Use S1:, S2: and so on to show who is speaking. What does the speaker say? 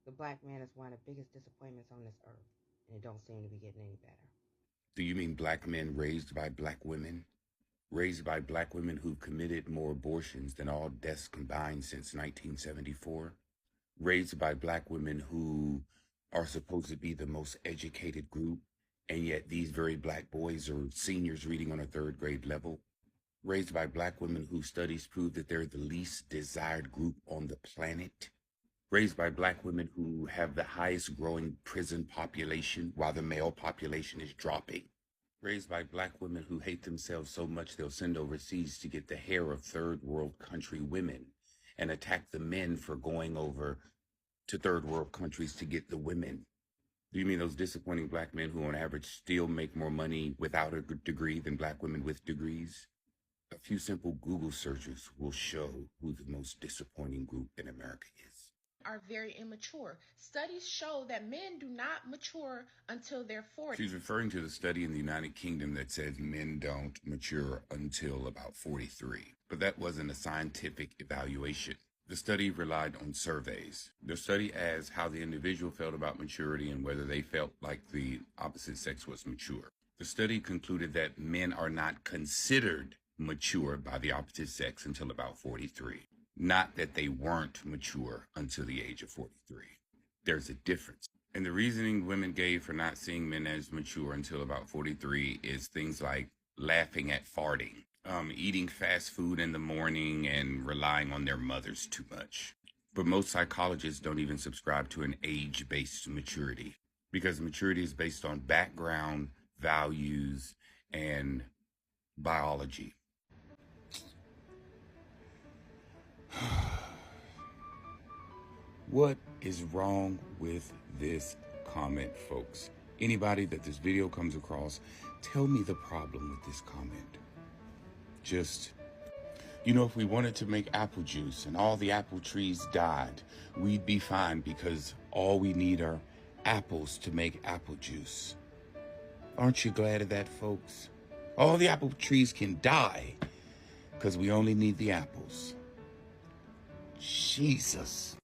S1: The black man is one of the biggest disappointments on this earth, and it don't seem to be getting any better.
S2: Do you mean black men raised by black women? Raised by black women who've committed more abortions than all deaths combined since 1974? Raised by black women who are supposed to be the most educated group, and yet these very black boys are seniors reading on a third grade level? Raised by black women whose studies prove that they're the least desired group on the planet? Raised by black women who have the highest growing prison population while the male population is dropping? Raised by black women who hate themselves so much they'll send overseas to get the hair of third world country women and attack the men for going over to third world countries to get the women? Do you mean those disappointing black men who on average still make more money without a degree than black women with degrees? A few simple Google searches will show who the most disappointing group in America is.
S3: Are very immature. Studies show that men do not mature until they're 40.
S2: She's referring to the study in the United Kingdom that says men don't mature until about 43. But that wasn't a scientific evaluation. The study relied on surveys. The study asked how the individual felt about maturity and whether they felt like the opposite sex was mature. The study concluded that men are not considered mature by the opposite sex until about 43. Not that they weren't mature until the age of 43. There's a difference. And the reasoning women gave for not seeing men as mature until about 43 is things like laughing at farting, eating fast food in the morning, and relying on their mothers too much. But most psychologists don't even subscribe to an age-based maturity because maturity is based on background, values, and biology. What is wrong with this comment, folks? Anybody that this video comes across, tell me the problem with this comment. Just, if we wanted to make apple juice and all the apple trees died, we'd be fine because all we need are apples to make apple juice. Aren't you glad of that, folks? All the apple trees can die because we only need the apples. Jesus.